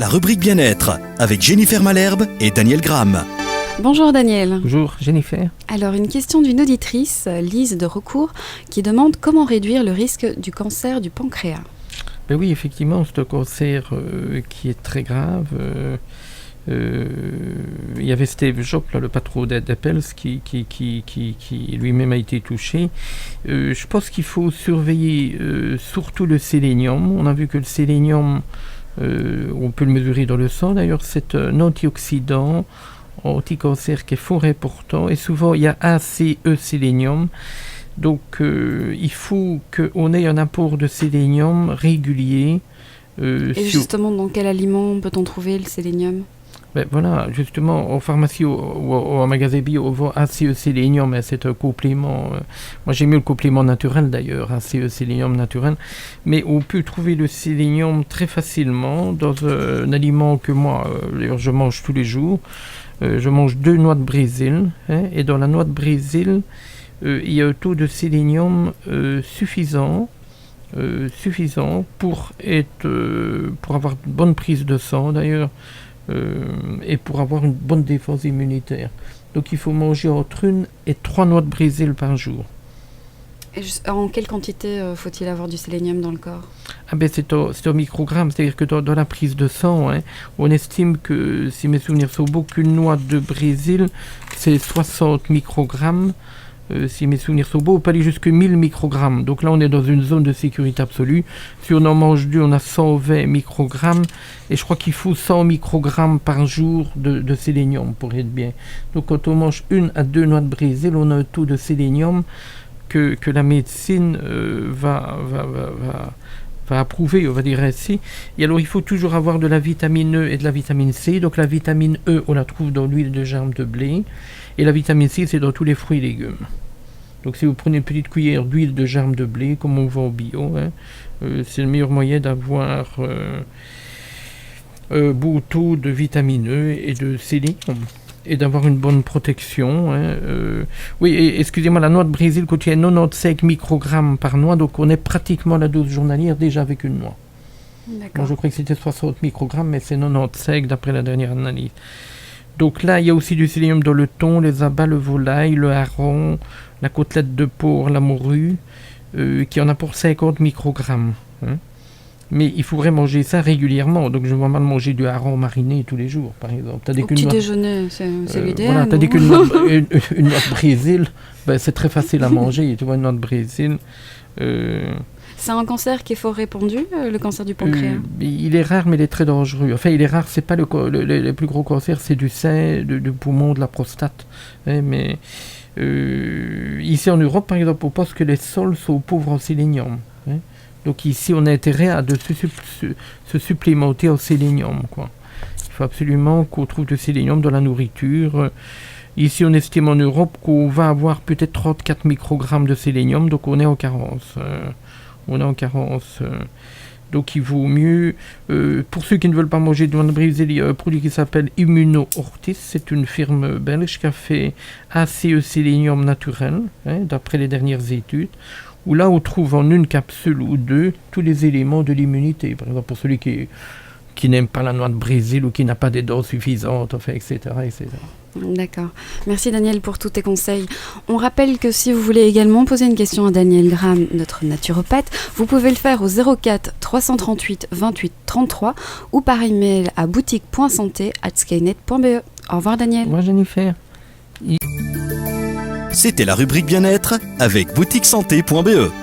la rubrique bien-être avec Jennifer Malherbe et Daniel Gram. Bonjour Daniel. Bonjour Jennifer. Alors une question d'une auditrice, Lise de Recourt, qui demande comment réduire le risque du cancer du pancréas. Ben oui, effectivement, c'est un cancer qui est très grave. Il y avait Steve Jobs, là, le patron d'Apple, qui lui-même a été touché. Je pense qu'il faut surveiller surtout le sélénium. On a vu que le sélénium, on peut le mesurer dans le sang. D'ailleurs, c'est un antioxydant, anti-cancer qui est fort important. Et souvent, il y a ACE sélénium. Donc, il faut qu'on ait un apport de sélénium régulier. Et justement, dans quel aliment peut-on trouver le sélénium ? Ben voilà, justement, en pharmacie ou en magasin bio, on voit ACE sélénium, mais c'est un complément. Moi, j'ai mis le complément naturel d'ailleurs, ACE sélénium naturel. Mais on peut trouver le sélénium très facilement dans un aliment que moi, d'ailleurs, je mange tous les jours. Je mange 2 noix de Brésil, et dans la noix de Brésil, il y a un taux de sélénium suffisant pour avoir une bonne prise de sang d'ailleurs. Et pour avoir une bonne défense immunitaire. Donc il faut manger entre 1 et 3 noix de Brésil par jour. Et en quelle quantité faut-il avoir du sélénium dans le corps ? C'est au microgramme, c'est-à-dire que dans la prise de sang, on estime que, si mes souvenirs sont bons, qu'une noix de Brésil, c'est 60 microgrammes. Si mes souvenirs sont beaux, on peut aller jusqu'à 1000 microgrammes. Donc là, on est dans une zone de sécurité absolue. Si on en mange 2, on a 120 microgrammes. Et je crois qu'il faut 100 microgrammes par jour de sélénium pour être bien. Donc quand on mange 1 à 2 noix de Brésil, on a un taux de sélénium que la médecine va approuver, on va dire ainsi. Et alors, il faut toujours avoir de la vitamine E et de la vitamine C. Donc la vitamine E, on la trouve dans l'huile de germe de blé. Et la vitamine C, c'est dans tous les fruits et légumes. Donc si vous prenez une petite cuillère d'huile de germe de blé, comme on vend au bio, c'est le meilleur moyen d'avoir beau taux de vitamine E et de sélénium. Et d'avoir une bonne protection. Oui, excusez-moi, la noix de Brésil contient 95 microgrammes par noix, donc on est pratiquement à la dose journalière déjà avec une noix. D'accord. Moi, je crois que c'était 60 microgrammes, mais c'est 95 d'après la dernière analyse. Donc là, il y a aussi du sélénium dans le thon, les abats, le volaille, le hareng, la côtelette de porc, la morue, qui en a pour 50 microgrammes. Mais il faudrait manger ça régulièrement. Donc je vais mal manger du hareng mariné tous les jours, par exemple. Au petit déjeuner, c'est l'idéal. Voilà, t'as dit qu'une noix de Brésil, c'est très facile à manger. Tu vois, une noix de Brésil... C'est un cancer qui est fort répandu, le cancer du pancréas. Il est rare, mais il est très dangereux. Enfin, il est rare, c'est pas le plus gros cancer, c'est du sein, du poumon, de la prostate. Mais ici en Europe, par exemple, on pense que les sols sont pauvres en sélénium. Donc ici, on a intérêt à se supplémenter en sélénium, quoi. Il faut absolument qu'on trouve du sélénium dans la nourriture. Ici, on estime en Europe qu'on va avoir peut-être 34 microgrammes de sélénium, donc on est en carence. Donc il vaut mieux, pour ceux qui ne veulent pas manger de noix de Brésil, il y a un produit qui s'appelle Immuno-Ortis. C'est une firme belge qui a fait ACE sélénium naturel, d'après les dernières études, où là on trouve en une capsule ou 2 tous les éléments de l'immunité. Par exemple, pour celui qui n'aime pas la noix de Brésil ou qui n'a pas des dents suffisantes, etc., etc. D'accord. Merci Daniel pour tous tes conseils. On rappelle que si vous voulez également poser une question à Daniel Gram, notre naturopathe, vous pouvez le faire au 04 338 28 33 ou par email à boutique.santé@skynet.be. Au revoir Daniel. Au revoir Jennifer. C'était la rubrique bien-être avec boutiquesanté.be.